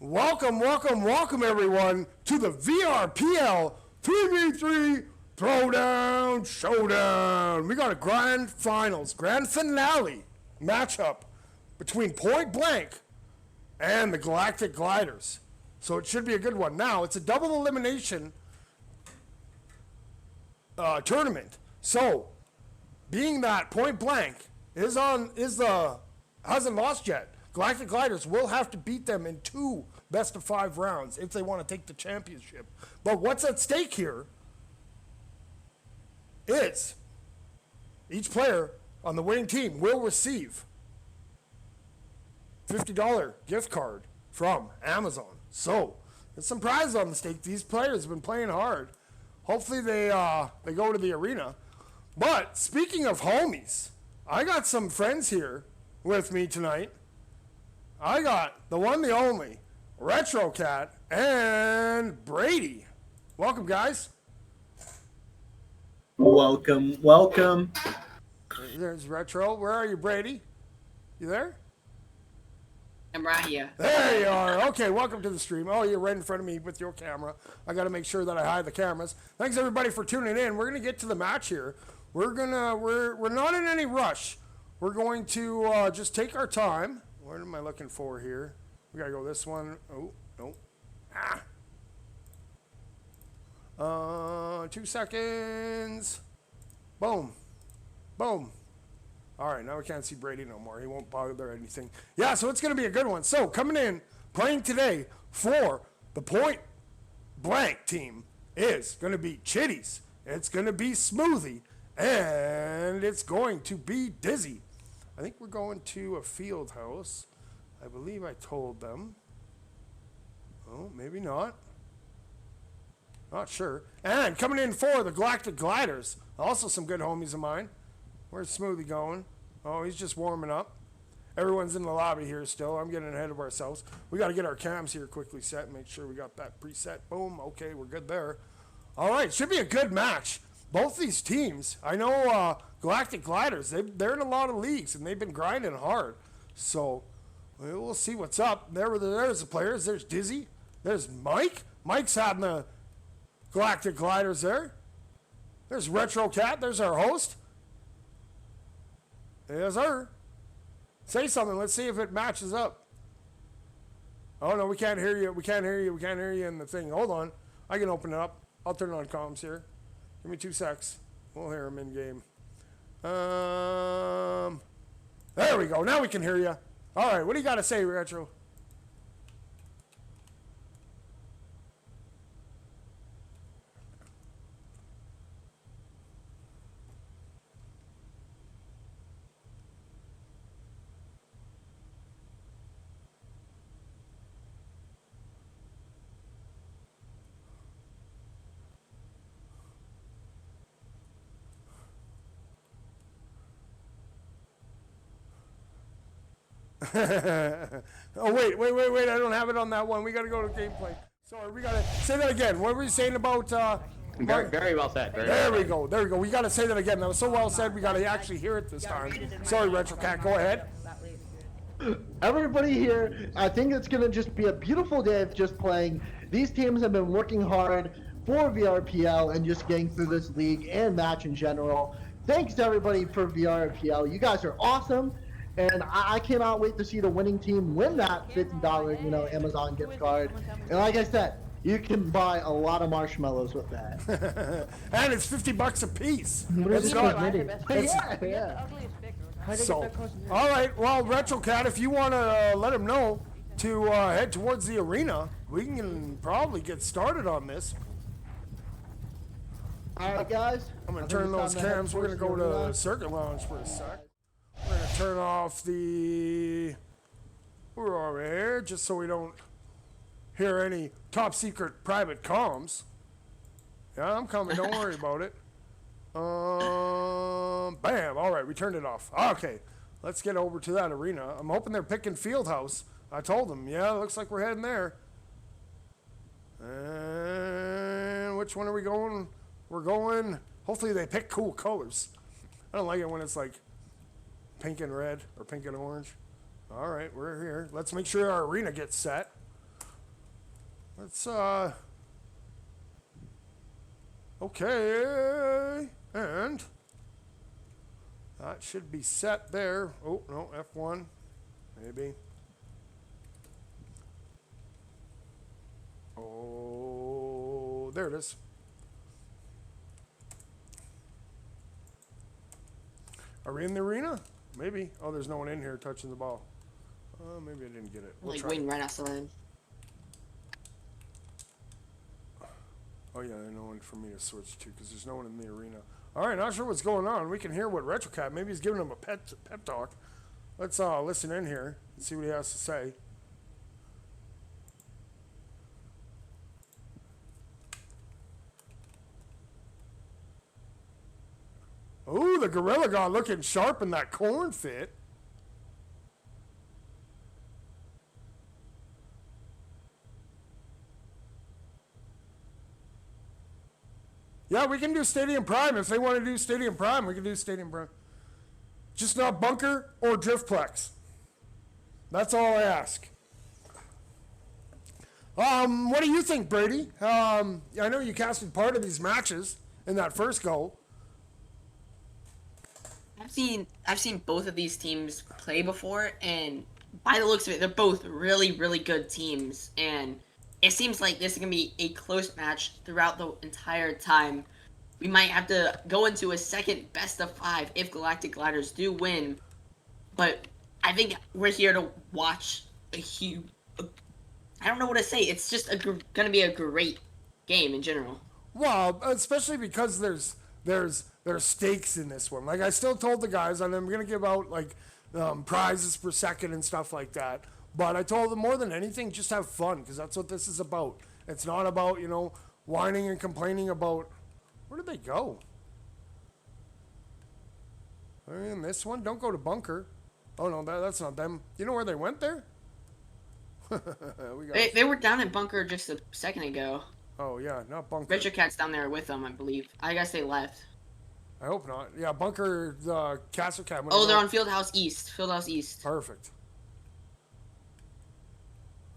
Welcome, everyone, to the VRPL 3v3 Throwdown Showdown. We got a grand finale matchup between Point Blank and the Galactic Gliders. So it should be a good one. Now, it's a double elimination tournament. So, being that Point Blank hasn't lost yet, Galactic Gliders will have to beat them in 2 best-of-5 rounds if they want to take the championship. But what's at stake here is each player on the winning team will receive $50 gift card from Amazon. So, there's some prizes on the stake. These players have been playing hard. Hopefully they go to the arena. But speaking of homies, I got some friends here with me tonight. I got the one, the only, Retro Cat and Brady. Welcome, guys. Welcome. There's Retro. Where are you, Brady? You there? I'm right here. There you are. Okay, welcome to the stream. Oh, you're right in front of me with your camera. I got to make sure that I hide the cameras. Thanks everybody for tuning in. We're gonna get to the match here. We're not in any rush. We're going to just take our time. What am I looking for here? We gotta go this one. Oh, no. 2 seconds. Boom. All right, now we can't see Brady no more. He won't bother anything. Yeah, so it's gonna be a good one. So coming in, playing today for the Point Blank team is gonna be Chitties. It's gonna be Smoothie, and it's going to be Dizzy. I think we're going to a field house. I believe I told them. Oh, maybe not. Not sure. And coming in for the Galactic Gliders, also some good homies of mine. Where's Smoothie going? Oh, he's just warming up. Everyone's in the lobby here still. I'm getting ahead of ourselves. We got to get our cams here quickly set. Make sure we got that preset. Boom. Okay, we're good there. All right, should be a good match. Both these teams, I know Galactic Gliders, they're in a lot of leagues, and they've been grinding hard. So we'll see what's up. There's the players. There's Dizzy. There's Mike. Mike's having the Galactic Gliders there. There's Retro Cat. There's our host. There's her. Say something. Let's see if it matches up. Oh, no, we can't hear you. We can't hear you in the thing. Hold on. I can open it up. I'll turn on comms here. Give me 2 secs. We'll hear him in game. There we go. Now we can hear you. All right. What do you got to say, Retro? Oh, wait. I don't have it on that one. We got to go to gameplay. Sorry, we got to say that again. What were you saying about... Very well said. There we go. We got to say that again. That was so well said. We got to actually hear it this time. Sorry, Retro Cat. Go ahead. Everybody here, I think it's going to just be a beautiful day of just playing. These teams have been working hard for VRPL and just getting through this league and match in general. Thanks to everybody for VRPL. You guys are awesome. And I cannot wait to see the winning team win that $50, Amazon gift card. And like I said, you can buy a lot of marshmallows with that. And it's $50 a piece. Yeah. So, all right. Well, Retro Cat, if you want to let him know to head towards the arena, we can probably get started on this. All right, guys. I'm going to turn those cams. We're going to go to Circuit Lounge for a sec. We're going to turn off the... We're over here, just so we don't hear any top secret private comms. Yeah, I'm coming. Don't worry about it. Bam. All right, we turned it off. Okay, let's get over to that arena. I'm hoping they're picking Fieldhouse. I told them, yeah, looks like we're heading there. And which one are we going? We're going... Hopefully they pick cool colors. I don't like it when it's like pink and red or pink and orange. All right, we're here. Let's make sure our arena gets set. Let's, okay, and that should be set there. Oh, no, F1, maybe. Oh, there it is. Are we in the arena? Maybe. Oh, there's no one in here touching the ball. Maybe I didn't get it. We'll Like try. waiting right outside. Oh yeah, no one for me to switch to because there's no one in the arena. All right, not sure what's going on. We can hear what RetroCat. Maybe he's giving him a pep talk. Let's listen in here and see what he has to say. Ooh, the Gorilla God looking sharp in that corn fit. Yeah, we can do Stadium Prime. If they want to do Stadium Prime, we can do Stadium Prime. Just not Bunker or Driftplex. That's all I ask. What do you think, Brady? I know you casted part of these matches in that first go. I've seen both of these teams play before, and by the looks of it, they're both really, really good teams. And it seems like this is gonna be a close match throughout the entire time. We might have to go into a second best of 5 if Galactic Gliders do win. But I think we're here to watch a huge. I don't know what to say. It's just gonna be a great game in general. Well, especially because there's stakes in this one. Like I still told the guys, and I'm gonna give out like prizes per second and stuff like that. But I told them more than anything, just have fun because that's what this is about. It's not about whining and complaining about. Where did they go? Are they in this one? Don't go to Bunker. Oh no, that's not them. You know where they went there? They were down in Bunker just a second ago. Oh yeah, not Bunker. Richard Cat's down there with them, I believe. I guess they left. I hope not. Yeah, Bunker, Castle Cat. Oh, they're on Fieldhouse East. Fieldhouse East. Perfect.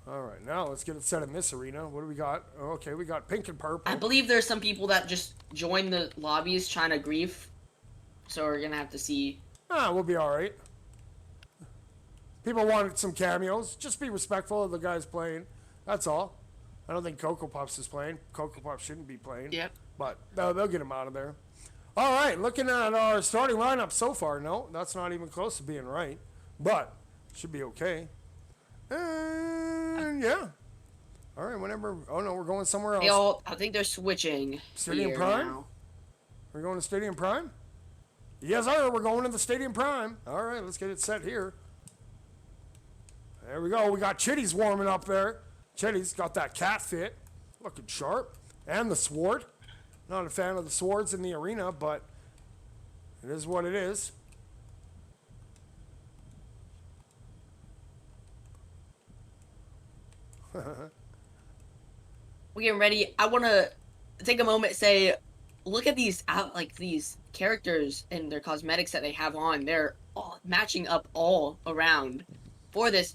All right, now let's get it set in this arena. What do we got? Okay, we got pink and purple. I believe there's some people that just joined the lobbies trying to grief. So we're gonna have to see. We'll be all right. People wanted some cameos. Just be respectful of the guys playing. That's all. I don't think Cocoa Puffs is playing. Cocoa Puffs shouldn't be playing. Yep. But they'll get him out of there. All right, looking at our starting lineup so far. No, that's not even close to being right. But should be okay. And yeah. All right, whenever. Oh no, we're going somewhere else. I think they're switching. Stadium here Prime? now. We're going to Stadium Prime? Yes, sir. We're going to the Stadium Prime. All right, let's get it set here. There we go. We got Chitty's warming up there. Chitty's got that cat fit. Looking sharp. And the sword. Not a fan of the swords in the arena, but it is what it is. We're getting ready. I want to take a moment and say, look at these these characters and their cosmetics that they have on. They're all matching up all around for this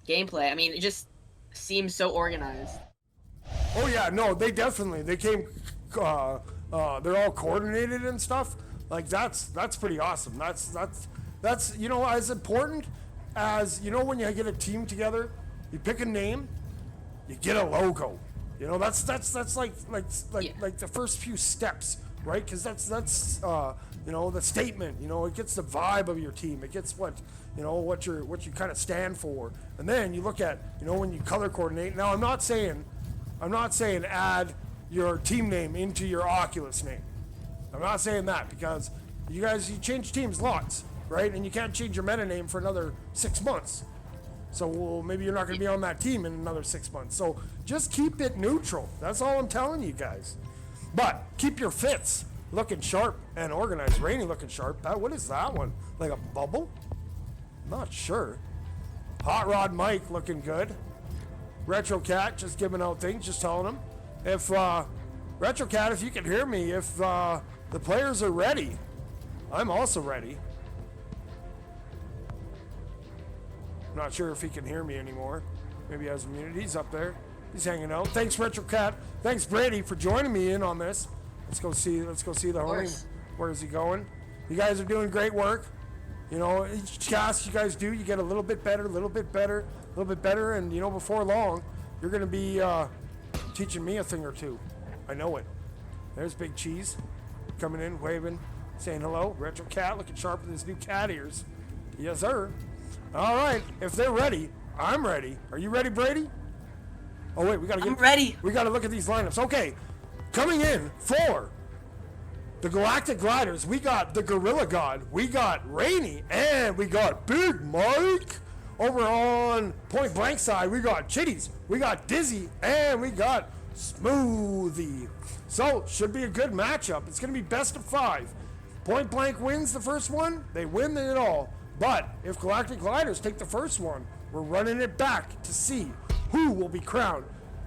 gameplay. I mean, it just seems so organized. Oh yeah, no, they came. They're all coordinated and stuff. Like that's pretty awesome. That's as important as when you get a team together, you pick a name, you get a logo. That's like the first few steps, right? Because that's the statement. It gets the vibe of your team. It gets what you kind of stand for. And then you look at when you color coordinate. Now I'm not saying add your team name into your Oculus name. I'm not saying that because you change teams lots, right? And you can't change your meta name for another 6 months. So maybe you're not going to be on that team in another 6 months. So just keep it neutral. That's all I'm telling you guys. But keep your fits looking sharp and organized. Rainy looking sharp. What is that one? Like a bubble? Not sure. Hot Rod Mike looking good. Retro Cat just giving out things, just telling them. If Retro Cat, if you can hear me, if the players are ready, I'm also ready. Not sure if he can hear me anymore. Maybe he has immunity. He's up there. He's hanging out. Thanks, Retro Cat. Thanks, Brady, for joining me in on this. Let's go see the homie. Where is he going? You guys are doing great work. You know, each cast you guys do, you get a little bit better, a little bit better, a little bit better, and you know, before long, you're gonna be teaching me a thing or two. I know it. There's Big Cheese coming in, waving, saying hello. Retro Cat looking sharp with his new cat ears. Yes, sir. All right, if they're ready, I'm ready. Are you ready, Brady? Oh wait, I'm ready. We gotta look at these lineups. Okay, coming in for the Galactic Gliders, we got the Gorilla God, we got Rainy, and we got Big Mike. Over on Point Blank side, we got Chitties, we got Dizzy, and we got Smoothie. So, should be a good matchup. It's going to be best of 5. Point Blank wins the first one, they win it all. But if Galactic Gliders take the first one, we're running it back to see who will be crowned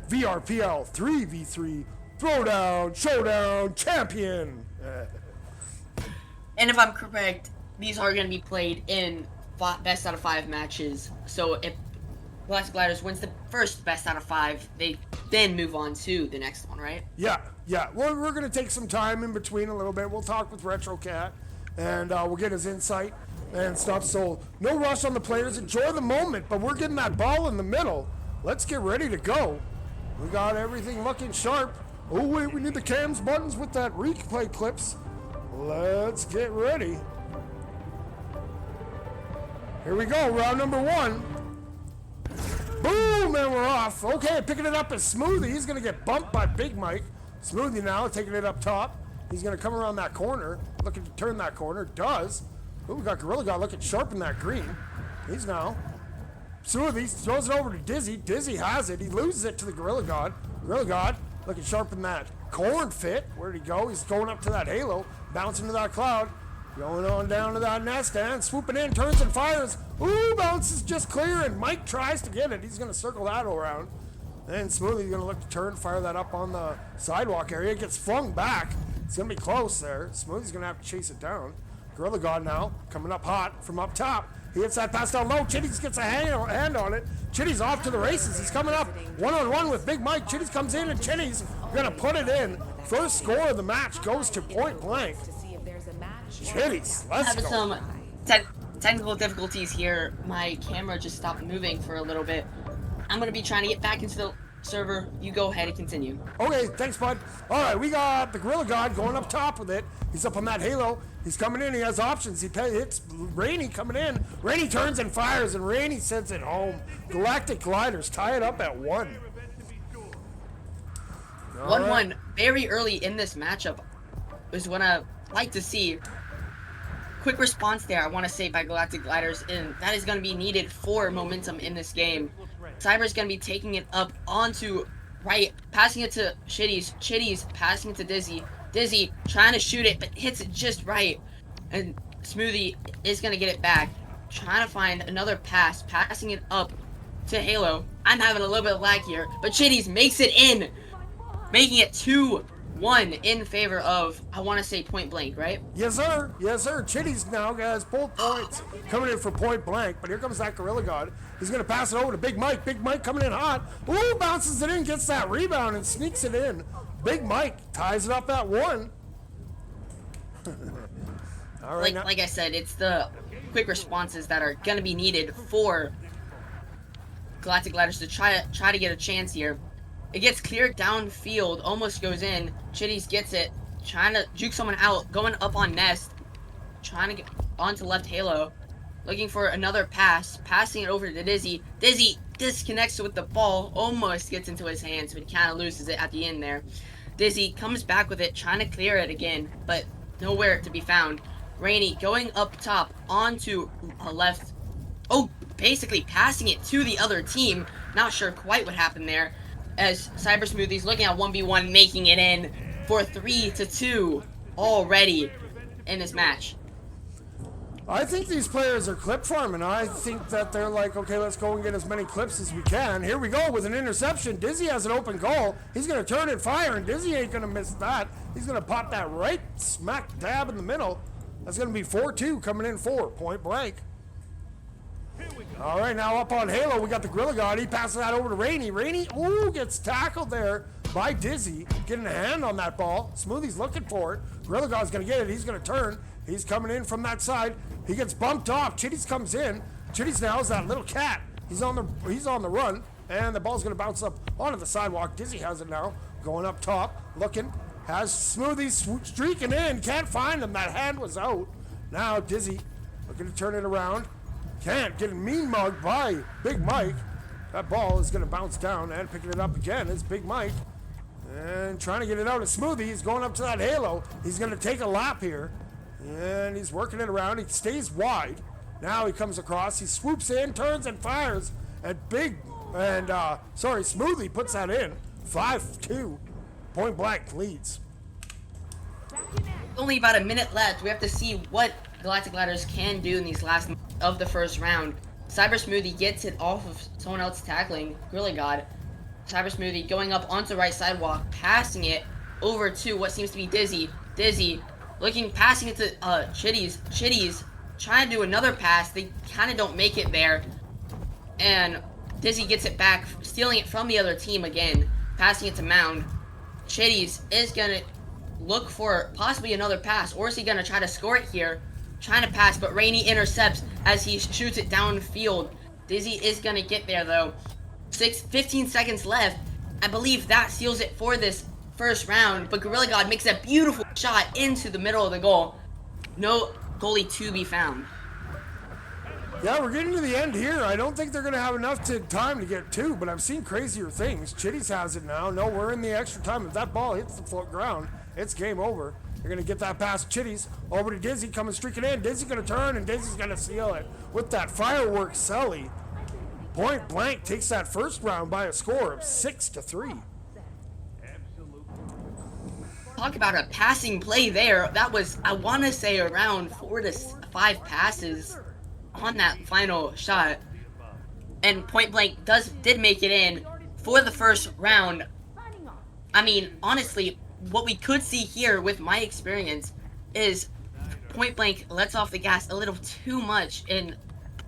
VRPL 3v3 Throwdown Showdown Champion. And if I'm correct, these are going to be played in best out of 5 matches. So if Galactic Gliders wins the first best out of 5, they then move on to the next one, right? Yeah. Well, we're going to take some time in between a little bit. We'll talk with Retro Cat, and we'll get his insight and stuff. So no rush on the players. Enjoy the moment, but we're getting that ball in the middle. Let's get ready to go. We got everything looking sharp. Oh, wait, we need the cams buttons with that replay clips. Let's get ready. Here we go, round number 1. Boom, and we're off. Okay, picking it up is Smoothie. He's going to get bumped by Big Mike. Smoothie now taking it up top. He's going to come around that corner, looking to turn that corner. Does. Ooh, we got Gorilla God looking sharp in that green. He's now. Smoothie throws it over to Dizzy. Dizzy has it. He loses it to the Gorilla God. Gorilla God looking sharp in that corn fit. Where'd he go? He's going up to that halo, bouncing to that cloud. Going on down to that nest and swooping in, turns and fires. Ooh, bounces just clear, and Mike tries to get it. He's going to circle that around. Then Smoothie's going to look to turn, fire that up on the sidewalk area. It gets flung back. It's going to be close there. Smoothie's going to have to chase it down. Gorilla God now coming up hot from up top. He hits that pass down low. Chitties gets a hand on it. Chitties off to the races. He's coming up one-on-one with Big Mike. Chitties comes in, and Chitties going to put it in. First score of the match goes to Point Blank. Chitties, let's go. Having some technical difficulties here. My camera just stopped moving for a little bit. I'm going to be trying to get back into the server. You go ahead and continue. Okay, thanks, bud. All right, we got the Gorilla God going up top with it. He's up on that halo. He's coming in. He has options. He hits Rainy coming in. Rainy turns and fires, and Rainy sends it home. Galactic Gliders tie it up at 1. 1-1 very early in this matchup is what I like to see. Quick response there, I want to say, by Galactic Gliders, and that is going to be needed for momentum in this game. Cyber's going to be taking it up onto right, passing it to Chitties. Chitties passing it to Dizzy. Dizzy trying to shoot it, but hits it just right. And Smoothie is going to get it back. Trying to find another pass, passing it up to Halo. I'm having a little bit of lag here, but Chitties makes it in, making it 2-1 in favor of, I want to say, Point Blank, right? Yes, sir. Yes, sir. Chitties now has both points coming in for Point Blank, but here comes that Gorilla God. He's going to pass it over to Big Mike. Big Mike coming in hot. Ooh, bounces it in, gets that rebound, and sneaks it in. Big Mike ties it up at 1. All right, like I said, it's the quick responses that are going to be needed for Galactic Gliders to try to get a chance here. It gets cleared downfield, almost goes in. Chitties gets it, trying to juke someone out, going up on Nest, trying to get onto left halo, looking for another pass, passing it over to Dizzy. Dizzy disconnects with the ball, almost gets into his hands, but he kind of loses it at the end there. Dizzy comes back with it, trying to clear it again, but nowhere to be found. Rainy going up top onto left. Oh, basically passing it to the other team. Not sure quite what happened there, as Cyber Smoothie's looking at 1v1, making it in for 3-2 already in this match. I think these players are clip farming. I think that they're like, okay, let's go and get as many clips as we can. Here we go with an interception. Dizzy has an open goal. He's going to turn and fire, and Dizzy ain't going to miss that. He's going to pop that right smack dab in the middle. That's going to be 4-2 coming in for Point Blank. All right, now up on Halo, we got the Gorilla God. He passes that over to Rainy. Rainy, ooh, gets tackled there by Dizzy. Getting a hand on that ball. Smoothie's looking for it. Gorilla God's going to get it. He's going to turn. He's coming in from that side. He gets bumped off. Chitties comes in. Chitties now is that little cat. He's on the run, and the ball's going to bounce up onto the sidewalk. Dizzy has it now. Going up top, looking. Has Smoothie streaking in. Can't find him. That hand was out. Now Dizzy looking to turn it around. Can't. Getting mean mugged by Big Mike. That ball is going to bounce down, and picking it up again is Big Mike. And trying to get it out of Smoothie. He's going up to that Halo. He's going to take a lap here. And he's working it around. He stays wide. Now he comes across. He swoops in, turns, and fires. And Smoothie puts that in. 5-2. Point blank leads. Only about a minute left. We have to see what Galactic Ladders can do in these last of the first round. Cyber Smoothie gets it off of someone else tackling Gorilla God. Cyber Smoothie going up onto the right sidewalk, passing it over to what seems to be Dizzy. Dizzy passing it to Chitties. Chitties trying to do another pass. They kind of don't make it there. And Dizzy gets it back, stealing it from the other team again, passing it to Mound. Chitties is going to look for possibly another pass, or is he going to try to score it here? Trying to pass, but Rainy intercepts as he shoots it downfield. Dizzy is going to get there, though. 15 seconds left. I believe that seals it for this first round, but Gorilla God makes a beautiful shot into the middle of the goal. No goalie to be found. Yeah, we're getting to the end here. I don't think they're going to have enough time to get two, but I've seen crazier things. Chitties has it now. No, we're in the extra time. If that ball hits the ground, it's game over. They're going to get that past Chitties over to Dizzy, coming streaking in. Dizzy's going to turn, and Dizzy's going to seal it with that fireworks celly. Point blank takes that first round by a score of 6-3. Talk about a passing play there. That was, I want to say, around 4 to 5 passes on that final shot. And Point Blank did make it in for the first round. I mean, honestly, what we could see here with my experience is Point Blank lets off the gas a little too much and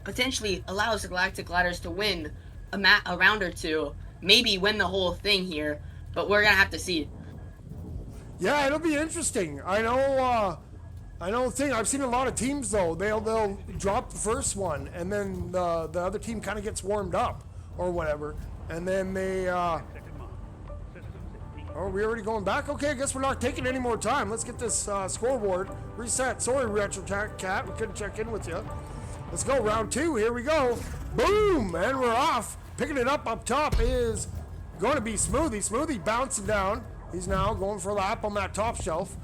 potentially allows the Galactic Ladders to win a round or two, maybe win the whole thing here, but we're gonna have to see. Yeah, it'll be interesting. I've seen a lot of teams though. They'll drop the first one, and then the other team kind of gets warmed up or whatever, and then they. Are we already going back? Okay, I guess we're not taking any more time. Let's get this scoreboard reset. Sorry, Retro Cat, we couldn't check in with you. Let's go, round 2. Here we go. Boom, and we're off. Picking it up top is going to be Smoothie. Smoothie bouncing down. He's now going for a lap on that top shelf.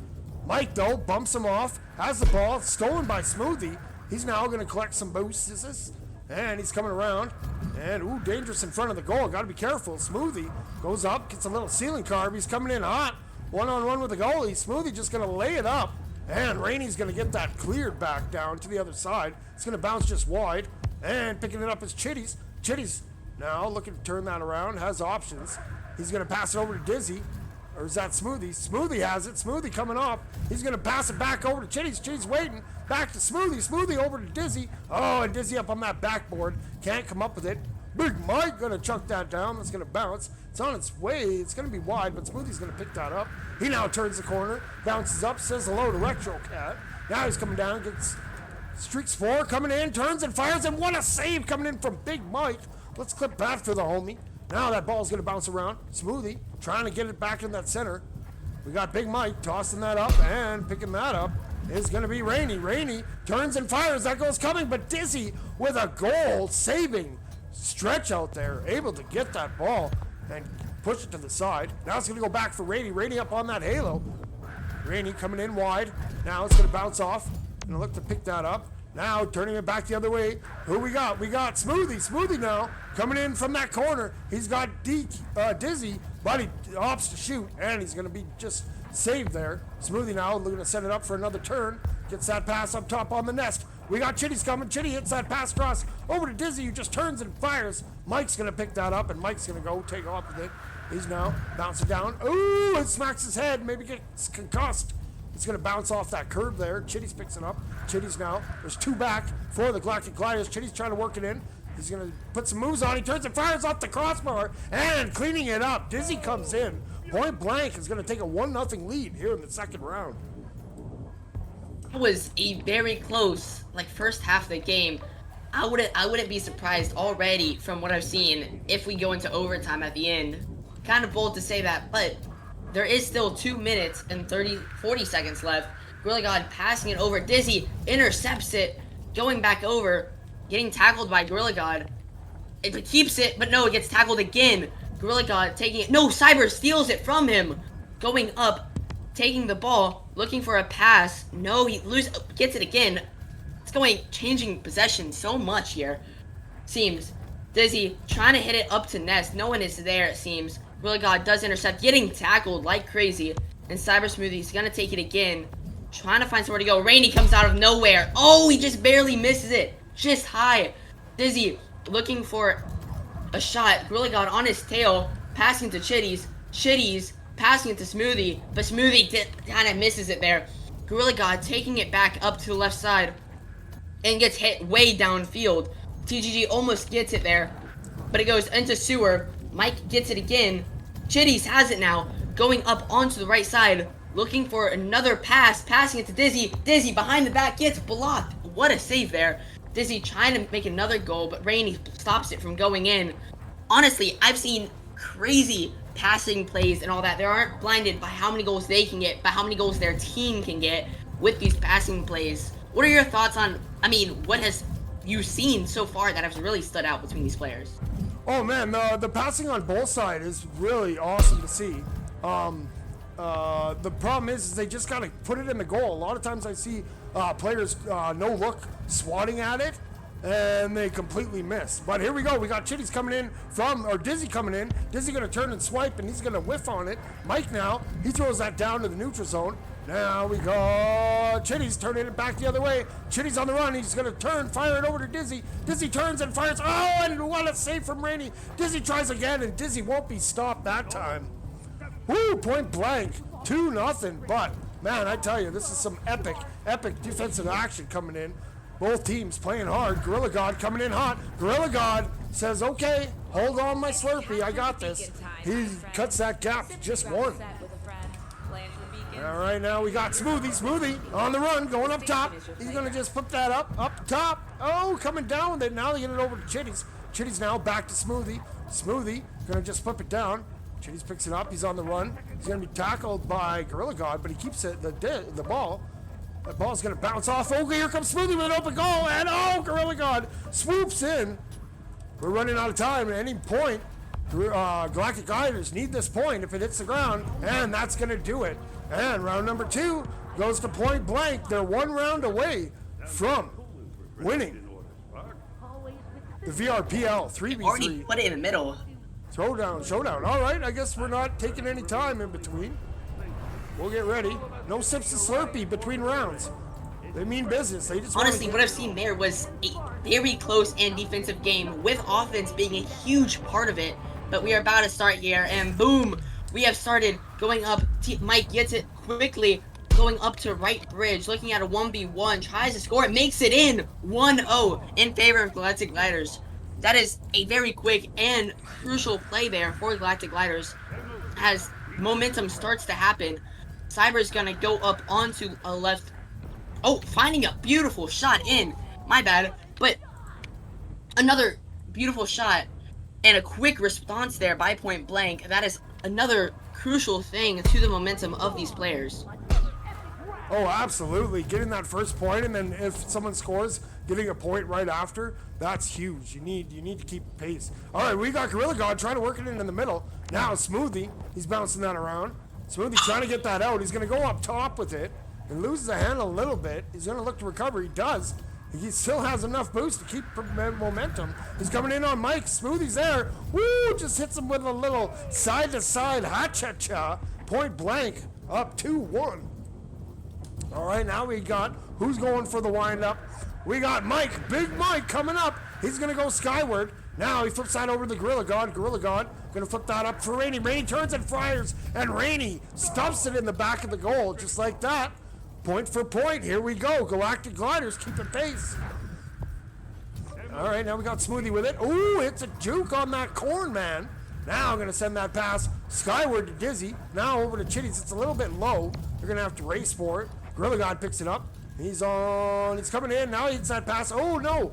Mike, though, bumps him off. Has the ball stolen by Smoothie. He's now going to collect some boosts. And he's coming around. And, ooh, dangerous in front of the goal. Got to be careful. Smoothie goes up, gets a little ceiling carve. He's coming in hot. One-on-one with the goalie. Smoothie just going to lay it up. And Rainey's going to get that cleared back down to the other side. It's going to bounce just wide. And picking it up is Chitties. Chitties now looking to turn that around. Has options. He's going to pass it over to Dizzy. Or is that Smoothie? Smoothie has it. Smoothie coming off. He's going to pass it back over to Chitties. Chitties waiting. Back to Smoothie. Smoothie over to Dizzy. Oh, and Dizzy up on that backboard. Can't come up with it. Big Mike going to chuck that down. That's going to bounce. It's on its way. It's going to be wide, but Smoothie's going to pick that up. He now turns the corner. Bounces up. Says hello to Retro Cat. Now he's coming down. Gets streaks 4. Coming in. Turns and fires. And what a save coming in from Big Mike. Let's clip that for the homie. Now that ball's going to bounce around. Smoothie trying to get it back in that center. We got Big Mike tossing that up, and picking that up is going to be Rainey. Rainey turns and fires. That goal's coming, but Dizzy with a goal-saving stretch out there, able to get that ball and push it to the side. Now it's going to go back for Rainey. Rainey up on that Halo. Rainey coming in wide. Now it's going to bounce off. Going to look to pick that up. Now turning it back the other way. Who we got? We got Smoothie. Smoothie now coming in from that corner. He's got Dizzy, but he opts to shoot, and he's going to be just saved there. Smoothie now looking to set it up for another turn. Gets that pass up top on the nest. We got Chitty's coming. Chitty hits that pass cross over to Dizzy, who just turns and fires. Mike's going to pick that up, and Mike's going to go take off with it. He's now bouncing down. Ooh, it smacks his head. Maybe gets concussed. It's going to bounce off that curb there. Chitty's picks it up. Chitty's now, there's 2 back for the Galactic Gliders. Chitty's trying to work it in. He's going to put some moves on. He turns and fires off the crossbar and cleaning it up. Dizzy comes in. Point Blank is going to take a 1-0 lead here in the second round. It was a very close, like, first half of the game. I wouldn't be surprised already from what I've seen if we go into overtime at the end. Kind of bold to say that, but there is still 2 minutes and 40 seconds left. Gorilla God passing it over. Dizzy intercepts it, going back over, getting tackled by Gorilla God. It keeps it, but no, it gets tackled again. Gorilla God taking it. No, Cyber steals it from him. Going up, taking the ball, looking for a pass. No, he gets it again. It's changing possession so much here. Seems. Dizzy trying to hit it up to Nest. No one is there, it seems. Gorilla God does intercept, getting tackled like crazy. And Cyber Smoothie's gonna take it again. Trying to find somewhere to go. Rainy comes out of nowhere. Oh, he just barely misses it. Just high. Dizzy looking for a shot. Gorilla God on his tail. Passing to Chitties. Chitties passing it to Smoothie. But Smoothie kind of misses it there. Gorilla God taking it back up to the left side. And gets hit way downfield. TGG almost gets it there. But it goes into Sewer. Mike gets it again. Chitties has it now. Going up onto the right side. Looking for another pass. Passing it to Dizzy. Dizzy behind the back gets blocked. What a save there. Dizzy trying to make another goal. But Rainy stops it from going in. Honestly, I've seen crazy passing plays and all that. They aren't blinded by how many goals they can get. By how many goals their team can get with these passing plays. What are your thoughts on, what has you seen so far that has really stood out between these players? Oh man, the passing on both sides is really awesome to see. The problem is they just gotta put it in the goal. A lot of times I see players no look swatting at it and they completely miss. But here we go. We got Chitties coming in Dizzy coming in. Dizzy gonna turn and swipe and he's gonna whiff on it. Mike now, he throws that down to the neutral zone. Now we go. Chitties turning it back the other way. Chitties on the run. He's going to turn, fire it over to Dizzy. Dizzy turns and fires. Oh, and what a save from Rainy. Dizzy tries again, and Dizzy won't be stopped that time. Woo, Point Blank. 2-0. But, man, I tell you, this is some epic defensive action coming in. Both teams playing hard. Gorilla God coming in hot. Gorilla God says, okay, hold on my Slurpee. I got this. He cuts that gap to just 1. All right, now we got Smoothie on the run, going up top. He's going to just flip that up top. Oh, coming down with it. Now they get it over to Chitties. Chitties now back to Smoothie. Smoothie going to just flip it down. Chitties picks it up. He's on the run. He's going to be tackled by Gorilla God, but he keeps it, the ball. That ball's going to bounce off. Oh, here comes Smoothie with an open goal. And, oh, Gorilla God swoops in. We're running out of time at any point. Galactic Gliders need this point if it hits the ground, and that's going to do it. And round number 2 goes to Point Blank. They're 1 round away from winning the VRPL 3v3. Already put it in the middle. Showdown. All right, I guess we're not taking any time in between. We'll get ready. No sips of Slurpee between rounds. They mean business. They just honestly, what I've seen there was a very close and defensive game with offense being a huge part of it. But we are about to start here, and boom, we have started going up. Mike gets it quickly, going up to right bridge, looking at a 1v1, tries to score it, makes it in 1-0 in favor of Galactic Gliders. That is a very quick and crucial play there for Galactic Gliders. As momentum starts to happen, Cyber's gonna go up onto a left. Oh, finding a beautiful shot in. My bad. But another beautiful shot and a quick response there by Point Blank. That is another crucial thing to the momentum of these players. Oh, absolutely. Getting that first point, and then if someone scores, getting a point right after, that's huge. You need to keep pace. All right, we got Gorilla God trying to work it in the middle. Now Smoothie, he's bouncing that around. Smoothie trying to get that out. He's going to go up top with it and loses the handle a little bit. He's going to look to recover. He does. He still has enough boost to keep momentum. He's coming in on Mike. Smoothie's there. Woo! Just hits him with a little side-to-side ha-cha-cha. Point Blank up 2-1. All right, now we got who's going for the wind-up. We got Mike, Big Mike coming up. He's going to go skyward. Now he flips that over to Gorilla God. Gorilla God going to flip that up for Rainy. Rainy turns and fires, and Rainy stuffs it in the back of the goal just like that. Point for point. Here we go. Galactic Gliders keeping pace. All right, now we got Smoothie with it. Ooh, it's a juke on that corn, man. Now I'm going to send that pass skyward to Dizzy. Now over to Chitties. It's a little bit low. They're going to have to race for it. Gorilla God picks it up. He's coming in. Now he hits that pass. Oh, no.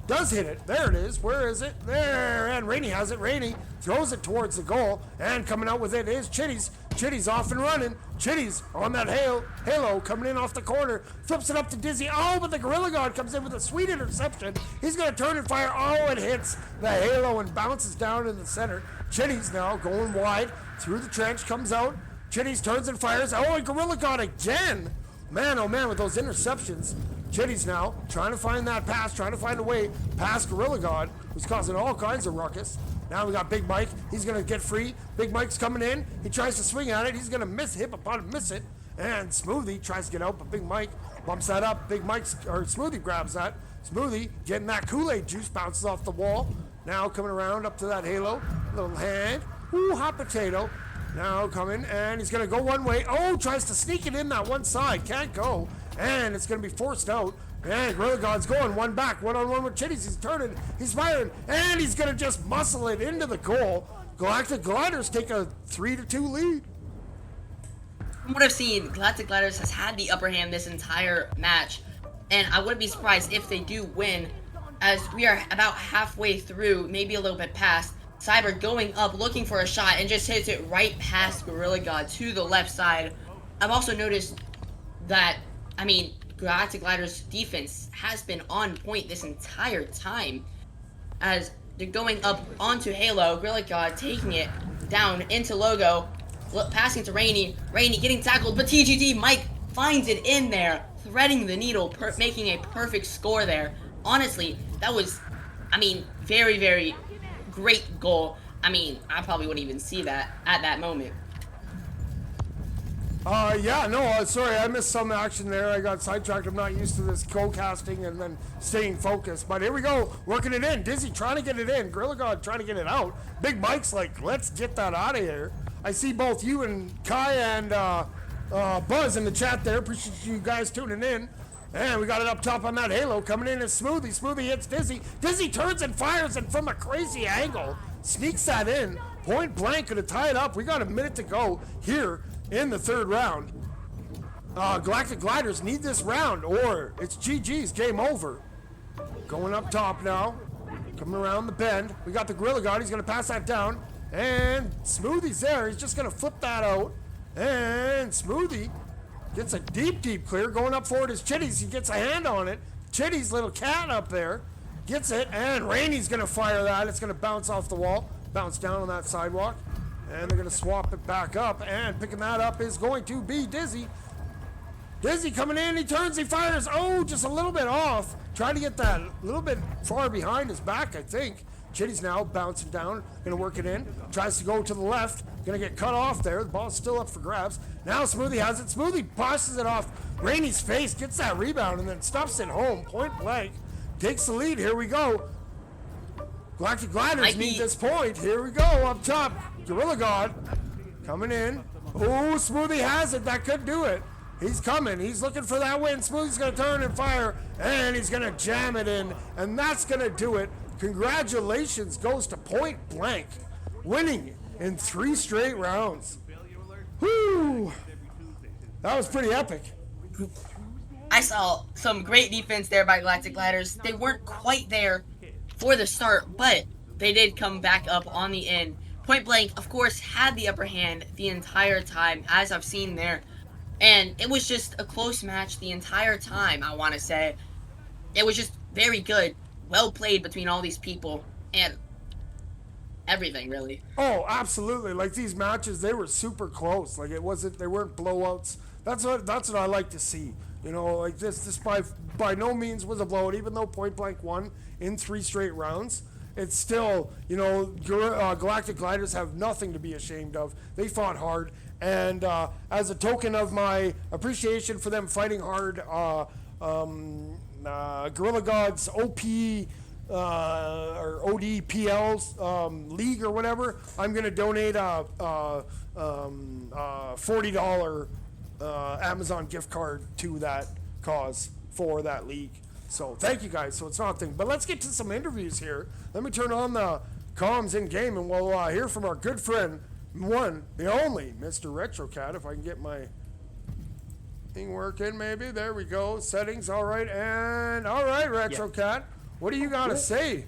Does hit it. There it is. Where is it? There. And Rainey has it. Rainey throws it towards the goal. And coming out with it is Chitties. Chitties off and running. Chitties on that halo coming in off the corner. Flips it up to Dizzy. Oh, but the Gorilla God comes in with a sweet interception. He's going to turn and fire. Oh, it hits the halo and bounces down in the center. Chitties now going wide through the trench. Comes out. Chitties turns and fires. Oh, and Gorilla God again. Man, oh man, with those interceptions. Chitties now trying to find that pass, trying to find a way past Gorilla God, who's causing all kinds of ruckus. Now we got Big Mike. He's going to get free. Big Mike's coming in. He tries to swing at it. He's going to miss hit upon miss it. And Smoothie tries to get out, but Big Mike bumps that up. Smoothie grabs that. Smoothie getting that Kool-Aid juice, bounces off the wall. Now coming around up to that halo. Little hand. Ooh, hot potato. Now coming, and he's going to go one way. Oh, tries to sneak it in that one side. Can't go. And it's going to be forced out. And Gorilla God's going one back. One-on-one with Chitties. He's turning. He's firing. And he's going to just muscle it into the goal. Galactic Gliders take a 3-2 lead. From what I've seen, Galactic Gliders has had the upper hand this entire match. And I wouldn't be surprised if they do win, as we are about halfway through, maybe a little bit past. Cyber going up, looking for a shot, and just hits it right past Gorilla God to the left side. I've also noticed that, Galactic Gliders' defense has been on point this entire time. As they're going up onto Halo, Gorilla God taking it down into Logo, passing to Rainey. Rainey getting tackled, but TGT Mike finds it in there, threading the needle, making a perfect score there. Honestly, that was, very, very great goal. I probably wouldn't even see that at that moment. Sorry, I missed some action there. I got sidetracked. I'm not used to this co-casting and then staying focused. But here we go, working it in. Dizzy trying to get it in. Gorilla God trying to get it out. Big Mike's like, let's get that out of here. I see both you and Kai and Buzz in the chat there. Appreciate you guys tuning in. And we got it up top on that halo. Coming in is Smoothie. Smoothie hits Dizzy. Dizzy turns and fires, and from a crazy angle, sneaks that in. Point blank, gonna tie it up. We got a minute to go here in the third round. Galactic Gliders need this round, or it's GG's, game over. Going up top now. Coming around the bend. We got the Gorilla God. He's gonna pass that down. And Smoothie's there. He's just gonna flip that out. And Smoothie gets a deep clear. Going up forward is Chitties. He gets a hand on it. Chitties, little cat up there, gets it. And Rainey's going to fire that. It's going to bounce off the wall. Bounce down on that sidewalk. And they're going to swap it back up. And picking that up is going to be Dizzy. Dizzy coming in. He turns. He fires. Oh, just a little bit off. Trying to get that a little bit far behind his back, I think. Chitty's now bouncing down, gonna work it in, tries to go to the left, gonna get cut off there. The ball's still up for grabs. Now Smoothie has it. Smoothie passes it off Rainey's face, gets that rebound, and then stuffs it home, point blank. Takes the lead. Here we go. Galactic Gliders need this point. Here we go, up top. Gorilla God coming in. Oh, Smoothie has it. That could do it. He's coming. He's looking for that win. Smoothie's gonna turn and fire, and he's gonna jam it in, and that's gonna do it. Congratulations goes to Point Blank, winning in 3 straight rounds. Whoo! That was pretty epic. I saw some great defense there by Galactic Gliders. They weren't quite there for the start, but they did come back up on the end. Point Blank, of course, had the upper hand the entire time, as I've seen there. And it was just a close match the entire time, I want to say. It was just very good. Well played between all these people and everything, really. Oh, absolutely. Like, these matches, they were super close. Like, they weren't blowouts. That's what I like to see. You know, like this by no means was a blowout, even though Point Blank won in 3 straight rounds. It's still, you know, Galactic Gliders have nothing to be ashamed of. They fought hard, and as a token of my appreciation for them fighting hard, Gorilla God's OP or ODPL's league or whatever, I'm going to donate a $40 Amazon gift card to that cause for that league. So thank you guys. So it's not a thing. But let's get to some interviews here. Let me turn on the comms in game, and we'll hear from our good friend, one, the only, Mr. RetroCat. If I can get my thing working, maybe. There we go. Settings, all right. And all right, RetroCat. What do you got to say?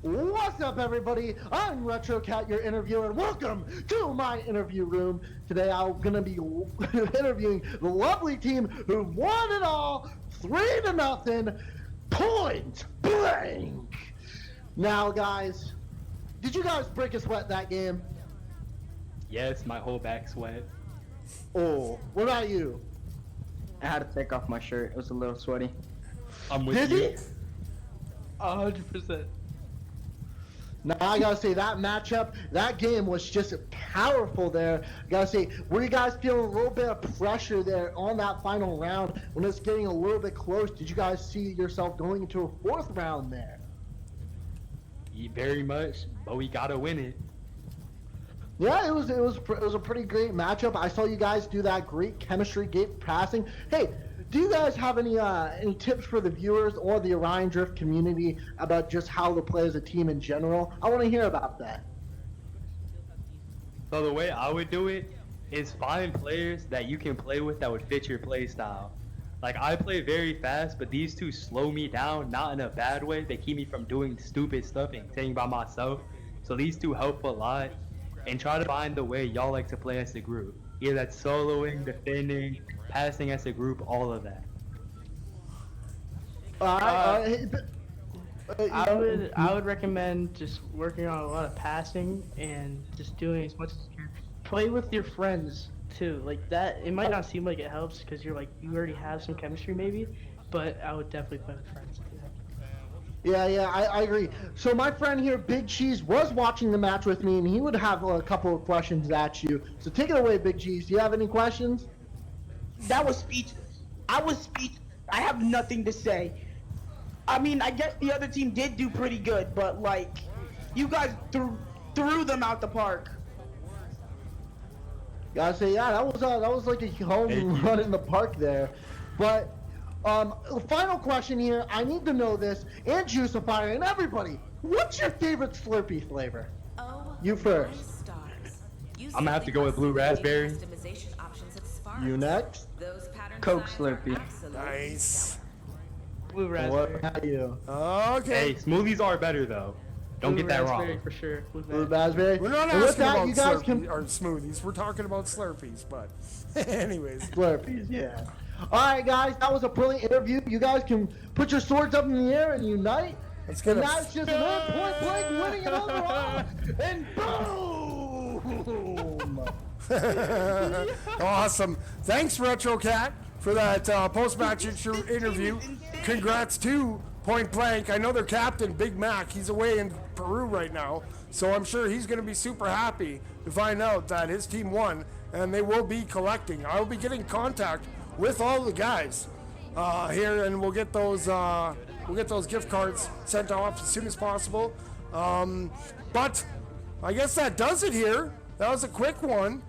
What's up, everybody? I'm RetroCat, your interviewer. Welcome to my interview room. Today, I'm gonna be interviewing the lovely team who won it all, 3-0, point blank. Now, guys, did you guys break a sweat that game? Yes, my whole back sweat. Oh, what about you? I had to take off my shirt. It was a little sweaty. I'm with Did you. he? 100%. Now, I gotta say, that matchup, that game was just powerful there. I gotta say, were you guys feeling a little bit of pressure there on that final round when it's getting a little bit close? Did you guys see yourself going into a fourth round there? Very much, but we gotta win it. Yeah, it was a pretty great matchup. I saw you guys do that great chemistry, great passing. Hey, do you guys have any tips for the viewers or the Orion Drift community about just how to play as a team in general? I want to hear about that. So the way I would do it is find players that you can play with that would fit your play style. Like, I play very fast, but these two slow me down, not in a bad way. They keep me from doing stupid stuff and staying by myself. So these two help a lot. And try to find the way y'all like to play as a group. Either that's soloing, defending, passing as a group, all of that. I would recommend just working on a lot of passing and just doing as much as you can. Play with your friends too, like that. It might not seem like it helps because you already have some chemistry maybe, but I would definitely play with friends. Yeah, I agree. So my friend here, Big Cheese, was watching the match with me, and he would have a couple of questions at you. So take it away, Big Cheese. Do you have any questions? That was speechless. I was speechless. I have nothing to say. I mean, I guess the other team did do pretty good, but like, you guys threw them out the park. Gotta say, yeah, that was like a home run in the park there. But final question here. I need to know this, and JuiceTV and everybody. What's your favorite Slurpee flavor? You first. I'm gonna have to go with blue raspberry. You next. Coke Slurpee. Nice. Blue What raspberry. about you? Okay. Hey, smoothies are better though. Don't Blue get that raspberry wrong. for sure. Blue raspberry. We're not And with asking that, about you guys Slurpees or smoothies. We're talking about Slurpees, but anyways. Slurpees, yeah. Alright guys, that was a brilliant interview. You guys can put your swords up in the air and unite. Let's get And a- that's just another point blank winning it overall. And boom! Awesome. Thanks, RetroCat, for that post-match interview. Congrats to Point Blank. I know their captain, Big Mac, he's away in Peru right now, so I'm sure he's going to be super happy to find out that his team won, and they will be collecting. I will be getting contact with all the guys here, and we'll get those gift cards sent off as soon as possible. But I guess that does it here. That was a quick one.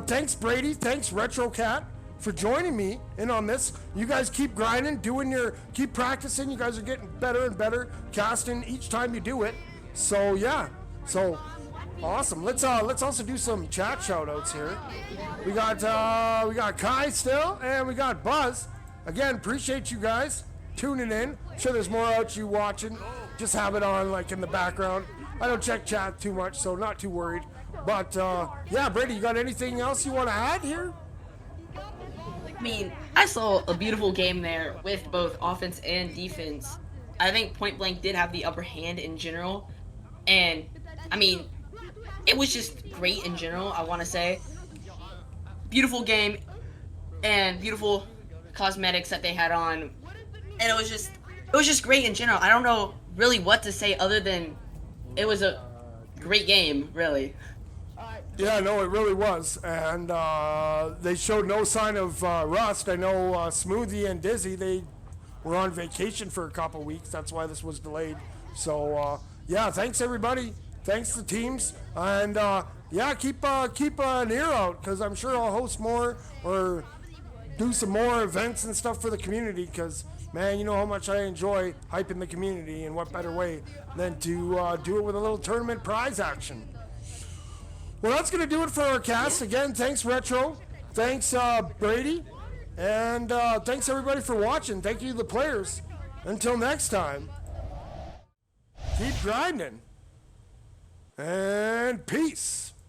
Thanks, Brady. Thanks, RetroCat, for joining me in on this. You guys keep grinding, keep practicing. You guys are getting better and better casting each time you do it. So yeah, so awesome. Let's also do some chat shout-outs here. We got Kai still, and we got Buzz. Again, appreciate you guys tuning in. Sure, there's more out you watching. Just have it on like in the background. I don't check chat too much, so not too worried. But yeah, Brady, you got anything else you want to add here? I mean, I saw a beautiful game there with both offense and defense. I think Point Blank did have the upper hand in general. And, I mean, it was just great in general, I want to say. Beautiful game and beautiful cosmetics that they had on. And it was just great in general. I don't know really what to say other than it was a great game, really. Yeah, no, it really was, and they showed no sign of rust. I know Smoothie and Dizzy, they were on vacation for a couple weeks. That's why this was delayed. So yeah, thanks everybody. Thanks to teams, and yeah, keep an ear out because I'm sure I'll host more or do some more events and stuff for the community. Because man, you know how much I enjoy hyping the community, and what better way than to do it with a little tournament prize action. Well, that's going to do it for our cast. Again, thanks, Retro. Thanks, Brady. And thanks, everybody, for watching. Thank you, the players. Until next time, keep grinding. And peace.